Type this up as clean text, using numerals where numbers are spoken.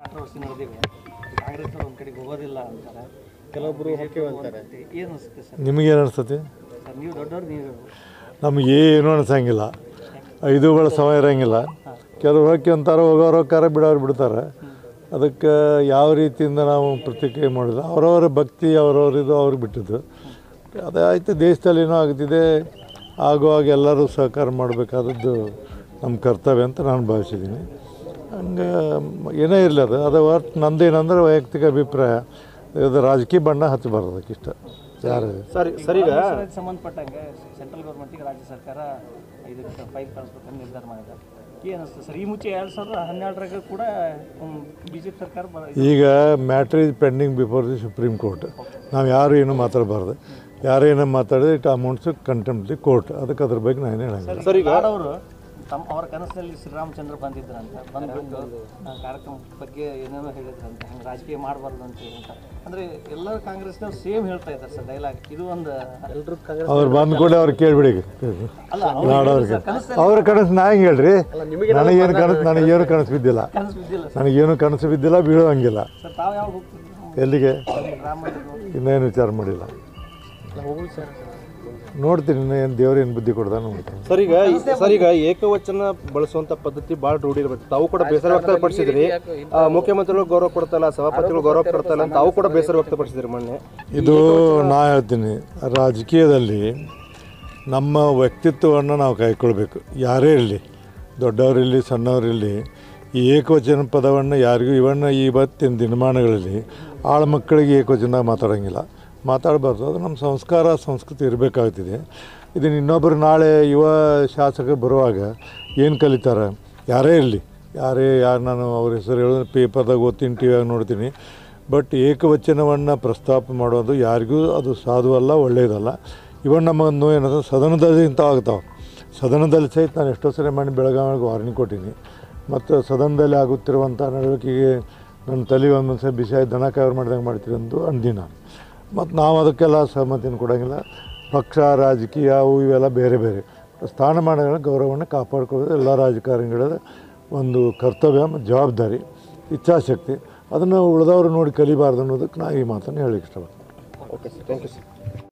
Controversy ನಡೆದಿವೆ. ಕಾಂಗ್ರೆಸ್ ಒಂದು ಕಡೆಗೆ ಹೋಗೋದಿಲ್ಲ ಅಂತಾರೆ, ಕೆಲವೊಬ್ಬರು ಹೊಕ್ಕೆ ಅಂತಾರೆ. ಏನು ಅನಿಸುತ್ತೆ ಸರ್? ನಿಮಗೇನು ಅನಿಸ್ತತಿ? ಸರ್ ನೀವು ದೊಡ್ಡವ್ರು, ನೀವು ನಮಗೇನು ಅನಿಸಂಗಿಲ್ಲ. ಐದುಗಳ ಸಮಯ ಇರೋಂಗಿಲ್ಲ. ಕೆಲವ್ರು ಹೊಕ್ಕೆ ಅಂತಾರೆ, ಹೋಗೋರು ಹೋಗ್ತಾರೆ, ಬಿಡೋರು ಬಿಡ್ತಾರೆ. ಅದಕ್ಕೆ ಯಾವ ರೀತಿಯಿಂದ ನಾವು ಪ್ರತಿಕ್ರಿಯೆ ಮಾಡೋದು, ಅವರವರ ಭಕ್ತಿ ಅವರವರಿದು ಅವ್ರಿಗೆ ಬಿಟ್ಟಿದ್ದು. ಅದೇ ಆಯಿತು, ದೇಶದಲ್ಲಿ ಏನೋ ಆಗ್ತಿದೆ, ಆಗುವಾಗ ಎಲ್ಲರೂ ಸಹಕಾರ ಮಾಡಬೇಕಾದದ್ದು ನಮ್ಮ ಕರ್ತವ್ಯ ಅಂತ ನಾನು ಭಾವಿಸಿದ್ದೀನಿ. ಹಂಗೆ ಏನೇ ಇರಲಿ, ಅದು ಹೊರತು ನಂದೇನಂದ್ರೆ ವೈಯಕ್ತಿಕ ಅಭಿಪ್ರಾಯ, ಇದು ರಾಜಕೀಯ ಬಣ್ಣ ಹಚ್ಚಬಾರ್ದು ಅದಕ್ಕಿಷ್ಟ. ಯಾರು ಸರಿಗ ಸಂಬಂಧಪಟ್ಟಂಗೆ ಸೆಂಟ್ರಲ್ ಗೌರ್ಮೆಂಟಿಗೆ ರಾಜ್ಯ ಸರ್ಕಾರ ಇದಕ್ಕೆ ಫೈಲ್ ಕಳಿಸ್ಬೇಕಂತ ನಿರ್ಧಾರ ಮಾಡಿದೆ. ಏನು ಅನಿಸ್ತದೆ ಸರ್? ಈ ಮುಂಚೆ 2012 ಕೂಡ BJP ಸರ್ಕಾರ ಈಗ matter is pending before the supreme court. ನಾವು ಯಾರು ಏನು ಮಾತಾಡಬಾರ್ದು. ಯಾರೇನೋ ಮಾತಾಡಿದ್ರೆ it amounts contempt the court. ಅದಕ್ಕೆ ಅದ್ರ ಬಗ್ಗೆ ನಾನು ಹೇಳಂಗಿಲ್ಲ. ಸರ್, ಈಗ ಅವರು ಅವರ ಕನಸಿನಲ್ಲಿ ಶ್ರೀರಾಮಚಂದ್ರ ಬಂದಿದ್ರಂತ, ಬಂದ್ಬಿಟ್ಟು ಕಾರ್ಯಕ್ರಮ ಬಗ್ಗೆ ಏನೇನೋ ಹೇಳಿದ್ರಂತ, ಹಂಗೆ ರಾಜಕೀಯ ಮಾಡಬಾರ್ದು ಅಂತ ಅಂದರೆ ಎಲ್ಲರೂ ಕಾಂಗ್ರೆಸ್ನವ್ರು ಸೇಮ್ ಹೇಳ್ತಾ ಇದ್ದಾರೆ ಸರ್ ಡೈಲಾಗ್. ಇದು ಒಂದು ಎಲ್ಲರೂ ಅವ್ರು ಬಂದು ಕೂಡ ಅವ್ರು ಕೇಳಿಬಿಡಿ. ನಾಡೋರಿಗೆ ಅವ್ರ ಕನಸು ನಾ ಹೆಂಗೆ ಹೇಳ್ರಿ? ನನಗೇನು ಕನಸು ಬಿದ್ದಿಲ್ಲ. ನನಗೇನು ಕನಸು ಬಿದ್ದಿಲ್ಲ, ಬೀಳೋಂಗಿಲ್ಲ. ಸರ್ ತಾವು ಯಾವಾಗ ಹೋಗ್ತೀವಿ? ಎಲ್ಲಿಗೆ? ಇನ್ನೇನು ವಿಚಾರ ಮಾಡಿಲ್ಲ. ನೋಡ್ತೀನಿ, ಏನು ದೇವ್ರು ಏನು ಬುದ್ಧಿ ಕೊಡ್ದ ನೋಡ್ತೀನಿ. ಸರ್ ಈಗ ಏಕವಚನ ಬಳಸುವಂತ ಪದ್ಧತಿ ಭಾಳ ರೂಢಿ ಇರಬೇಕು. ತಾವು ಕೂಡ ಬೇಸರ ವ್ಯಕ್ತಪಡಿಸಿದ್ರಿ. ಮುಖ್ಯಮಂತ್ರಿಗಳು ಗೌರವ ಕೊಡ್ತಲ್ಲ, ಸಭಾಪತಿಗಳು ಗೌರವ ಕೊಡ್ತಲ್ಲ ಅಂತ ತಾವು ಕೂಡ ಬೇಸರ ವ್ಯಕ್ತಪಡಿಸಿದ್ರಿ ಮೊನ್ನೆ. ಇದು ನಾ ಹೇಳ್ತೀನಿ, ರಾಜಕೀಯದಲ್ಲಿ ನಮ್ಮ ವ್ಯಕ್ತಿತ್ವವನ್ನು ನಾವು ಕಾಯ್ಕೊಳ್ಬೇಕು. ಯಾರೇ ಇರಲಿ, ದೊಡ್ಡವರಿರಲಿ ಸಣ್ಣವರಿರಲಿ, ಈ ಏಕವಚನ ಪದವನ್ನು ಯಾರಿಗೂ ಇವತ್ತಿನ ದಿನಮಾನಗಳಲ್ಲಿ ಆಳ್ಮಕ್ಕಳಿಗೆ ಏಕವಚನದಾಗ ಮಾತಾಡೋಂಗಿಲ್ಲ, ಮಾತಾಡಬಾರ್ದು. ಅದು ನಮ್ಮ ಸಂಸ್ಕಾರ ಸಂಸ್ಕೃತಿ ಇರಬೇಕಾಗ್ತಿದೆ. ಇದನ್ನು ಇನ್ನೊಬ್ಬರು ನಾಳೆ ಯುವ ಶಾಸಕರು ಬರುವಾಗ ಏನು ಕಲಿತಾರೆ? ಯಾರೇ ಇರಲಿ, ಯಾರು ನಾನು ಅವ್ರ ಹೆಸರು ಹೇಳೋದು ಪೇಪರ್ದಾಗ ಓದ್ತೀನಿ, ಟಿವಿಯಾಗ ನೋಡ್ತೀನಿ. ಬಟ್ ಏಕವಚನವನ್ನು ಪ್ರಸ್ತಾಪ ಮಾಡೋದು ಯಾರಿಗೂ ಅದು ಸಾಧುವಲ್ಲ, ಒಳ್ಳೆಯದಲ್ಲ. ಇವನ್ ನಮ್ಮನ್ನು ಏನದು ಸದನದಲ್ಲಿ ಇಂಥ ಆಗ್ತಾವೆ. ಸದನದಲ್ಲಿ ಸಹಿತ ನಾನು ಎಷ್ಟೋ ಸರಿ ಮಾಡಿ ಬೆಳಗಾವಿಗೆ ವಾರ್ನಿಂಗ್ ಕೊಟ್ಟೀನಿ. ಮತ್ತು ಸದನದಲ್ಲಿ ಆಗುತ್ತಿರುವಂಥ ನಡವಳಿಕೆಗೆ ನನ್ನ ತಲೆ ಒಂದೊಂದು ಸಲ ಬಿಸಿಯಾಗಿ ದನ ಕಾಯವ್ರು ಮಾಡಿದಂಗೆ ಮಾಡ್ತೀರಿ ಅಂದು ಅಂದಿನ. ಮತ್ತು ನಾವು ಅದಕ್ಕೆಲ್ಲ ಸಹಮತಿಯನ್ನು ಕೊಡೋಂಗಿಲ್ಲ. ಪಕ್ಷ, ರಾಜಕೀಯ ಅವು ಇವೆಲ್ಲ ಬೇರೆ ಬೇರೆ. ಸ್ಥಾನಮಾನಗಳ ಗೌರವವನ್ನು ಕಾಪಾಡ್ಕೊಳ್ಳೋದು ಎಲ್ಲ ರಾಜಕಾರಣಿಗಳ ಒಂದು ಕರ್ತವ್ಯ, ಜವಾಬ್ದಾರಿ, ಇಚ್ಛಾಶಕ್ತಿ. ಅದನ್ನು ಉಳಿದವರು ನೋಡಿ ಕಲಿಬಾರ್ದು ಅನ್ನೋದಕ್ಕೆ ನಾನು ಈ ಮಾತನ್ನು ಹೇಳಲಿಕ್ಕೆ ಇಷ್ಟಪಡ್ತೀನಿ. Okay sir, thank you sir.